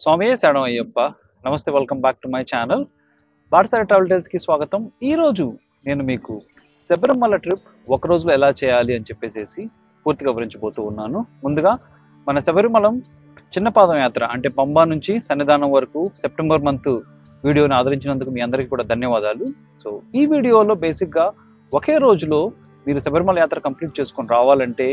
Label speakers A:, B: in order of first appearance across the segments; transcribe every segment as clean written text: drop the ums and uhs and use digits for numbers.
A: స్వామియే శరణం అయ్యప్ప. నమస్తే, welcome back to my channel Batasari travel tiles కి స్వాగతం. ఈ రోజు నేను మీకు శబరిమల ట్రిప్ ఒక రోజులో ఎలా చేయాలి అని చెప్పేసి పూర్తిగా వివరించబోతూ ఉన్నాను. ముందుగా మన శబరిమలం చిన్న పాదం యాత్ర అంటే పంబా నుంచి సన్నిధానం వరకు సెప్టెంబర్ మంత్ వీడియోని ఆదరించినందుకు మీ అందరికీ కూడా ధన్యవాదాలు. సో ఈ వీడియోలో బేసిక్గా ఒకే రోజులో మీరు శబరిమల యాత్ర కంప్లీట్ చేసుకొని రావాలంటే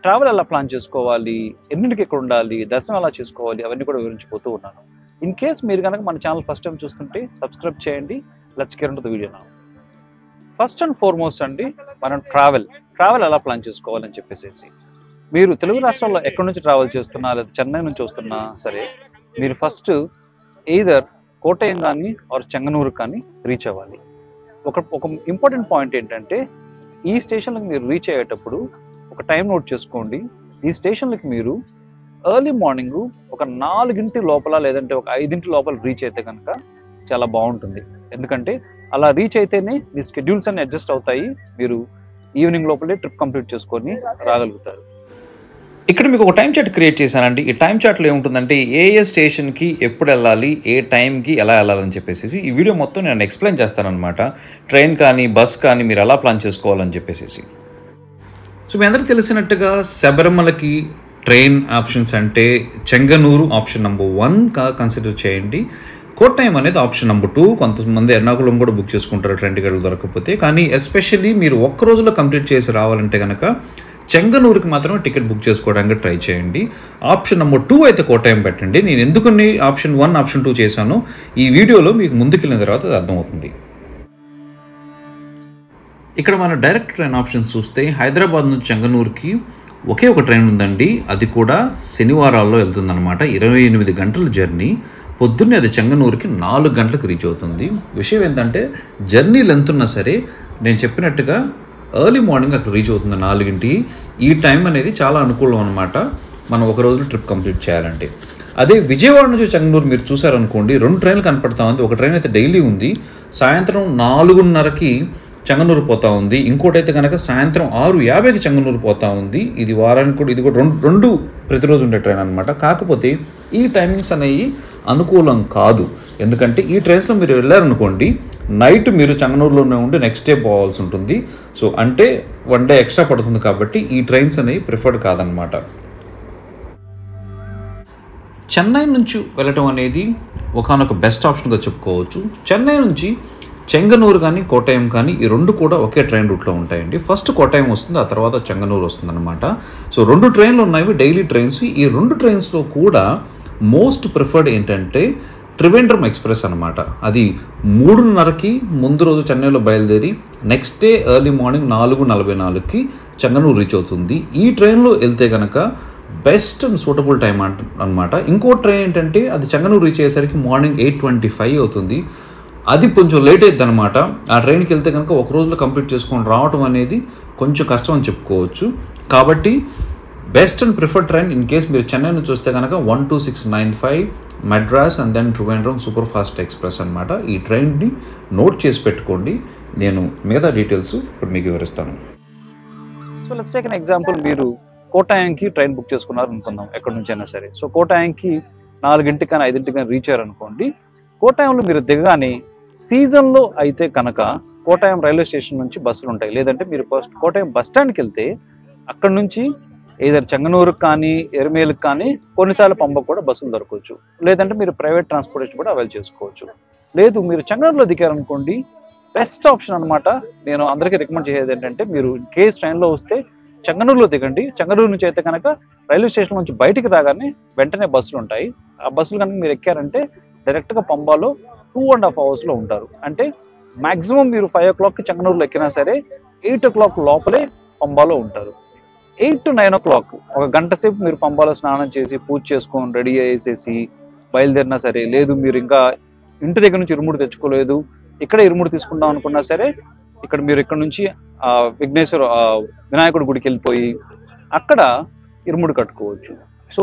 A: ట్రావెల్ ఎలా ప్లాన్ చేసుకోవాలి, ఎన్నింటికి ఎక్కడ ఉండాలి, దర్శనం ఎలా చేసుకోవాలి, అవన్నీ కూడా వివరించిపోతూ ఉన్నాను. ఇన్ కేస్ మీరు కనుక మన ఛానల్ ఫస్ట్ టైం చూస్తుంటే సబ్స్క్రైబ్ చేయండి. Let's get into the video now. First and foremost అండి, మనం ట్రావెల్ ఎలా ప్లాన్ చేసుకోవాలని చెప్పేసి మీరు తెలుగు రాష్ట్రాల్లో ఎక్కడి నుంచి ట్రావెల్ చేస్తున్నా లేదా చెన్నై నుంచి వస్తున్నా సరే మీరు ఫస్ట్ ఎయిదర్ కోటయం కానీ ఆర్ చెంగనూరు కానీ రీచ్ అవ్వాలి. ఒక ఇంపార్టెంట్ పాయింట్ ఏంటంటే ఈ స్టేషన్లకు మీరు రీచ్ అయ్యేటప్పుడు ఒక టైం నోట్ చేసుకోండి. ఈ స్టేషన్లకి మీరు ఎర్లీ మార్నింగ్ ఒక 4 లోపల లేదంటే ఒక 5 లోపల రీచ్ అయితే కనుక చాలా బాగుంటుంది. ఎందుకంటే అలా రీచ్ అయితేనే మీ స్కెడ్యూల్స్ అన్ని అడ్జస్ట్ అవుతాయి, మీరు ఈవినింగ్ లోపలే ట్రిప్ కంప్లీట్ చేసుకొని రాగలుగుతారు.
B: ఇక్కడ మీకు ఒక టైం చార్ట్ క్రియేట్ చేశానండి. ఈ టైం చార్ట్లో ఏముంటుందంటే ఏ స్టేషన్కి ఎప్పుడు వెళ్ళాలి, ఏ టైంకి ఎలా వెళ్ళాలని చెప్పేసి ఈ వీడియో మొత్తం నేను ఎక్స్ప్లెయిన్ చేస్తానన్నమాట. ట్రైన్ కానీ బస్ కానీ మీరు ఎలా ప్లాన్ చేసుకోవాలని చెప్పేసి. సో మీ అందరికీ తెలిసినట్టుగా శబరిమలకి ట్రైన్ ఆప్షన్స్ అంటే చెంగనూరు ఆప్షన్ నెంబర్ 1గా కన్సిడర్ చేయండి. కోటయం అనేది ఆప్షన్ నెంబర్ 2. కొంతమంది ఎర్నాకుళం కూడా బుక్ చేసుకుంటారు ట్రైన్ టికెట్లు దొరకకపోతే. కానీ ఎస్పెషల్లీ మీరు ఒక్క రోజులో కంప్లీట్ చేసి రావాలంటే కనుక చెంగనూరుకి మాత్రమే టికెట్ బుక్ చేసుకోవడానికి ట్రై చేయండి. ఆప్షన్ నెంబర్ 2 అయితే కోటయం పెట్టండి. నేను ఎందుకని ఆప్షన్ 1 ఆప్షన్ 2 చేశాను ఈ వీడియోలో మీకు ముందుకెళ్ళిన తర్వాత అది అర్థమవుతుంది. ఇక్కడ మన డైరెక్ట్ ట్రైన్ ఆప్షన్స్ చూస్తే హైదరాబాద్ నుంచి చెంగనూరుకి ఒకే ఒక ట్రైన్ ఉందండి. అది కూడా శనివారాల్లో వెళ్తుందన్నమాట. 28 గంటల జర్నీ. పొద్దున్నే అది చెంగనూరుకి 4 గంటలకు రీచ్ అవుతుంది. విషయం ఏంటంటే జర్నీ లెంత్ ఉన్నా సరే నేను చెప్పినట్టుగా ఎర్లీ మార్నింగ్ అక్కడ రీచ్ అవుతుంది 4కి. ఈ టైం అనేది చాలా అనుకూలం అనమాట మనం ఒక రోజులో ట్రిప్ కంప్లీట్ చేయాలంటే. అదే విజయవాడ నుంచి చెంగనూరు మీరు చూసారనుకోండి, 2 ట్రైన్లు కనపడతా ఉంది. ఒక ట్రైన్ అయితే డైలీ ఉంది, సాయంత్రం 4:30కి చెంగనూరు పోతా ఉంది. ఇంకోటి అయితే కనుక సాయంత్రం 6:50కి చెంగనూరు పోతా ఉంది. ఇది వారానికి కూడా, ఇది కూడా రెండు ప్రతిరోజు ఉండే ట్రైన్ అనమాట. కాకపోతే ఈ టైమింగ్స్ అనేవి అనుకూలం కాదు. ఎందుకంటే ఈ ట్రైన్స్లో మీరు వెళ్ళారనుకోండి, నైట్ మీరు చెంగనూరులోనే ఉండి నెక్స్ట్ డే పోవాల్సి ఉంటుంది. సో అంటే 1 డే ఎక్స్ట్రా పడుతుంది. కాబట్టి ఈ ట్రైన్స్ అనేవి ప్రిఫర్డ్ కాదనమాట. చెన్నై నుంచి వెళ్ళటం అనేది ఒకనొక బెస్ట్ ఆప్షన్గా చెప్పుకోవచ్చు. చెన్నై నుంచి చెంగనూరు కానీ కోటయం కానీ ఈ 2 కూడా ఒకే ట్రైన్ రూట్లో ఉంటాయండి. ఫస్ట్ కోటయం వస్తుంది, ఆ తర్వాత చెంగనూరు వస్తుంది అనమాట. సో 2 ట్రైన్లు ఉన్నాయి, డైలీ ట్రైన్స్. ఈ 2 ట్రైన్స్లో కూడా మోస్ట్ ప్రిఫర్డ్ ఏంటంటే త్రివేంద్రం ఎక్స్ప్రెస్ అనమాట. అది 3:30కి ముందు రోజు చెన్నైలో బయలుదేరి నెక్స్ట్ డే ఎర్లీ మార్నింగ్ 4:44కి చెంగనూరు రీచ్ అవుతుంది. ఈ ట్రైన్లో వెళ్తే కనుక బెస్ట్ అండ్ సూటబుల్ టైం అనమాట. ఇంకో ట్రైన్ ఏంటంటే అది చెంగనూరు రీచ్ అయ్యేసరికి మార్నింగ్ 8:25 అవుతుంది. అది కొంచెం లేట్ అవుతుంది అనమాట. ఆ ట్రైన్కి వెళ్తే కనుక ఒక రోజులో కంప్లీట్ చేసుకొని రావడం అనేది కొంచెం కష్టం అని చెప్పుకోవచ్చు. కాబట్టి best and preferred train in case మీరు చెన్నై నుంచి వస్తే కనుక 12695 Madras and then Trivandrum super fast express అనమాట. ఈ ట్రైన్ని నోట్ చేసి పెట్టుకోండి. నేను మిగతా డీటెయిల్స్ ఇప్పుడు మీకు వివరిస్తాను.
A: So let's take an example. మీరు కోటాయంకి ట్రైన్ బుక్ చేసుకున్నారు అనుకుందాం, ఎక్కడి నుంచి అయినా సరే. సో కోటాయంకి 4కి కానీ 5కి కానీ రీచ్ అయ్యారనుకోండి. కోటాయంలో మీరు దిగగానే సీజన్లో అయితే కనుక కోటాయం రైల్వే స్టేషన్ నుంచి బస్సులు ఉంటాయి. లేదంటే మీరు ఫస్ట్ కోటాయం బస్ స్టాండ్కి వెళ్తే అక్కడ నుంచి ఏదైనా చెంగనూరుకు కానీ ఎర్మేలుకి కానీ కొన్నిసార్లు పంపకు కూడా బస్సులు దొరకవచ్చు. లేదంటే మీరు ప్రైవేట్ ట్రాన్స్పోర్టేషన్ కూడా అవైల్ చేసుకోవచ్చు. లేదు మీరు చెంగనూరులో దిగారనుకోండి, బెస్ట్ ఆప్షన్ అనమాట. నేను అందరికీ రికమెండ్ చేసేది ఏంటంటే మీరు కేస్ ట్రైన్లో వస్తే చెంగనూరులో దిగండి. చెంగనూరు నుంచి అయితే కనుక రైల్వే స్టేషన్ నుంచి బయటికి రాగానే వెంటనే బస్సులు ఉంటాయి. ఆ బస్సులు కనుక మీరు ఎక్కారంటే డైరెక్ట్గా పంబాలో 2.5 అవర్స్లో ఉంటారు. అంటే మాక్సిమం మీరు 5 o'clockకి చెంగనూరులో ఎక్కినా సరే 8 o'clock లోపలే పంబాలో ఉంటారు. 8 to 9 o'clock ఒక గంట సేపు మీరు పంబాలో స్నానం చేసి పూజ చేసుకొని రెడీ అయ్యేసేసి బయలుదేరినా సరే, లేదు మీరు ఇంకా ఇంటి దగ్గర నుంచి ఇరుముడు తెచ్చుకోలేదు, ఇక్కడే ఇరుముడు తీసుకుందాం అనుకున్నా సరే, మీరు ఇక్కడ నుంచి వినాయకుడి గుడికి వెళ్ళిపోయి అక్కడ ఇరుముడు కట్టుకోవచ్చు. సో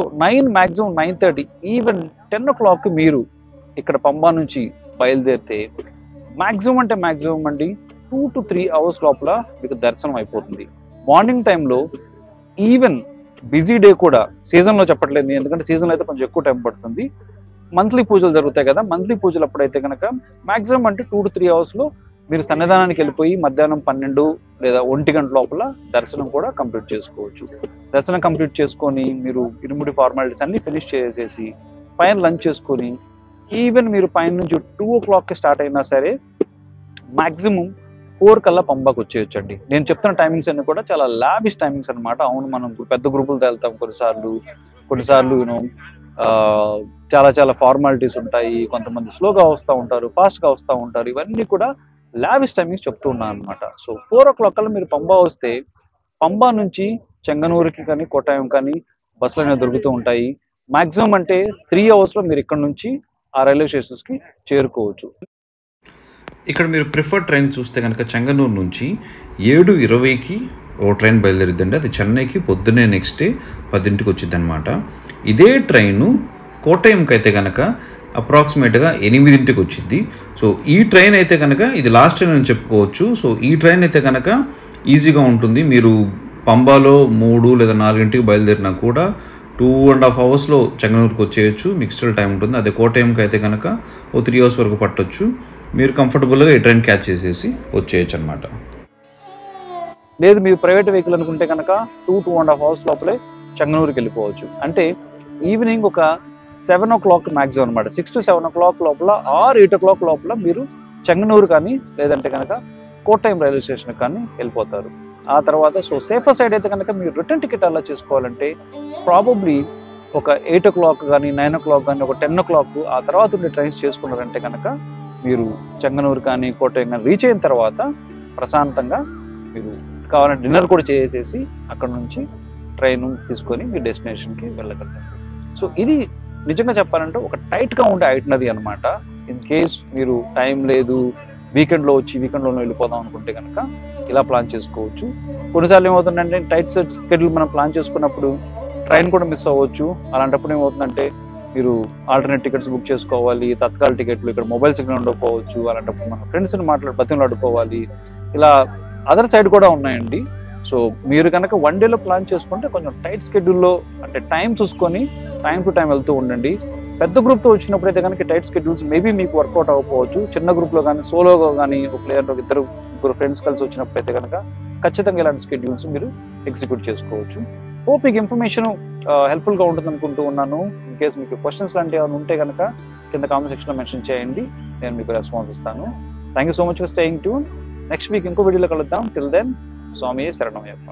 A: మాక్సిమం 9:30 ఈవెన్ 10 o'clock మీరు ఇక్కడ పంబా నుంచి బయలుదేరితే మాక్సిమం అండి 2 to 3 hours లోపల మీకు దర్శనం అయిపోతుంది. మార్నింగ్ టైంలో ఈవెన్ బిజీ డే కూడా, సీజన్లో చెప్పట్లేదు ఎందుకంటే సీజన్లో అయితే కొంచెం ఎక్కువ టైం పడుతుంది, మంత్లీ పూజలు జరుగుతాయి కదా, మంత్లీ పూజలు అప్పుడైతే కనుక మాక్సిమం అంటే 2 to 3 అవర్స్లో మీరు సన్నిధానానికి వెళ్ళిపోయి మధ్యాహ్నం 12 లేదా 1 గంట లోపల దర్శనం కూడా కంప్లీట్ చేసుకోవచ్చు. దర్శనం కంప్లీట్ చేసుకొని మీరు ఇరుముడి ఫార్మాలిటీస్ అన్ని ఫినిష్ చేసేసి పైన లంచ్ చేసుకొని ఈవెన్ మీరు పైన నుంచి 2 o'clock స్టార్ట్ అయినా సరే మాక్సిమం 4 కల్లా పంబాకు వచ్చేయచ్చండి. నేను చెప్తున్న టైమింగ్స్ అన్ని కూడా చాలా లావిష్ టైమింగ్స్ అనమాట. అవును, మనం పెద్ద గ్రూపులతో వెళ్తాం కొన్నిసార్లు యూనో చాలా ఫార్మాలిటీస్ ఉంటాయి, కొంతమంది స్లోగా వస్తూ ఉంటారు, ఫాస్ట్గా వస్తూ ఉంటారు. ఇవన్నీ కూడా లావిష్ టైమింగ్స్ చెప్తూ ఉన్నాను అనమాట. సో 4 o'clock కల్లా మీరు పంబా వస్తే పంబా నుంచి చెంగనూరుకి కానీ కోటాయం కానీ బస్సులు అనేవి దొరుకుతూ ఉంటాయి. మాక్సిమం అంటే 3 అవర్స్లో మీరు ఇక్కడ నుంచి ఆ రైల్వే స్టేషన్స్కి చేరుకోవచ్చు.
B: ఇక్కడ మీరు ప్రిఫర్డ్ ట్రైన్ చూస్తే కనుక చెంగనూరు నుంచి 7:20కి ఓ ట్రైన్ బయలుదేరిద్దండి. అది చెన్నైకి పొద్దున్నే నెక్స్ట్ డే 10ంటికి వచ్చింది అనమాట. ఇదే ట్రైను కోటయంకి అయితే కనుక అప్రాక్సిమేట్గా 8ంటికి వచ్చింది. సో ఈ ట్రైన్ అయితే కనుక ఇది లాస్ట్ ట్రైన్ అని చెప్పుకోవచ్చు. సో ఈ ట్రైన్ అయితే కనుక ఈజీగా ఉంటుంది. మీరు పంబాలో 3 లేదా 4ంటికి బయలుదేరినా కూడా 2.5 అవర్స్లో చెంగనూరుకి వచ్చేయచ్చు. మీకు స్టిల్ టైం ఉంటుంది. అదే కోటయంకి అయితే కనుక ఓ 3 అవర్స్ వరకు పట్టొచ్చు. మీరు కంఫర్టబుల్గా ఈ ట్రైన్ క్యాచ్ చేసేసి వచ్చేయచ్చు అనమాట.
A: లేదు మీరు ప్రైవేట్ వెహికల్ అనుకుంటే కనుక 2.5 అవర్స్ లోపలే చెంగనూరుకి వెళ్ళిపోవచ్చు. అంటే ఈవినింగ్ ఒక 7 o'clock మ్యాక్సిమం అనమాట. 6 to 7 o'clock లోపల ఆర్ 8 o'clock లోపల మీరు చెంగనూరు కానీ లేదంటే కనుక కోటయం రైల్వే స్టేషన్ కానీ వెళ్ళిపోతారు. ఆ తర్వాత సో సేఫర్ సైడ్ అయితే కనుక మీరు రిటర్న్ టికెట్ అలా చేసుకోవాలంటే ప్రాబబ్లీ ఒక 8 o'clock కానీ 9 o'clock కానీ ఒక 10 o'clock ఆ తర్వాత ఉండే ట్రైన్స్ చేసుకున్నారంటే కనుక మీరు చెంగనూరు కానీ కోటయం కానీ రీచ్ అయిన తర్వాత ప్రశాంతంగా మీరు కావాలంటే డిన్నర్ కూడా చేసేసి అక్కడ నుంచి ట్రైన్ తీసుకొని మీ డెస్టినేషన్కి వెళ్ళగలుగుతారు. సో ఇది నిజంగా చెప్పాలంటే ఒక టైట్గా ఉండే ఐటనరీ అనమాట. ఇన్ కేస్ మీరు టైం లేదు వీకెండ్లో వెళ్ళిపోదాం అనుకుంటే కనుక ఇలా ప్లాన్ చేసుకోవచ్చు. కొన్నిసార్లు ఏమవుతుందంటే టైట్ స్కెడ్యూల్ మనం ప్లాన్ చేసుకున్నప్పుడు ట్రైన్ కూడా మిస్ అవ్వచ్చు. అలాంటప్పుడు ఏమవుతుందంటే మీరు ఆల్టర్నేట్ టికెట్స్ బుక్ చేసుకోవాలి, తత్కాల టికెట్లు, ఇక్కడ మొబైల్ సిగ్నల్ ఉండకపోవచ్చు. అలాంటప్పుడు మన ఫ్రెండ్స్ని బతిమలాడుకోవాలి. ఇలా అదర్ సైడ్ కూడా ఉన్నాయండి. సో మీరు కనుక 1 డేలో ప్లాన్ చేసుకుంటే కొంచెం టైట్ స్కెడ్యూల్లో అంటే టైం చూసుకొని టైం టు టైం వెళ్తూ ఉండండి. పెద్ద గ్రూప్తో వచ్చినప్పుడు అయితే కనుక టైట్ స్కెడ్యూల్స్ మేబీ మీకు వర్కౌట్ అవ్వకపోవచ్చు. చిన్న గ్రూప్లో కానీ సోలోగా కానీ లేదంటే ఇద్దరు ఫ్రెండ్స్ కలిసి వచ్చినప్పుడు అయితే కనుక ఖచ్చితంగా ఇలాంటి స్కెడ్యూల్స్ మీరు ఎగ్జిక్యూట్ చేసుకోవచ్చు. హోప్ మీకు ఇన్ఫర్మేషన్ హెల్ప్ఫుల్గా ఉంటుంది అనుకుంటూ ఉన్నాను. ఇన్ కేస్ మీకు క్వశ్చన్స్ లాంటివి ఏమైనా ఉంటే కనుక కింద కామెంట్ సెక్షన్లో మెన్షన్ చేయండి, నేను మీకు రెస్పాన్స్ ఇస్తాను. Thank you so much for staying tune. Next week ఇంకో వీడియోలో కలుద్దాం. టిల్ దెన్ స్వామి శరణమయ్యప్ప.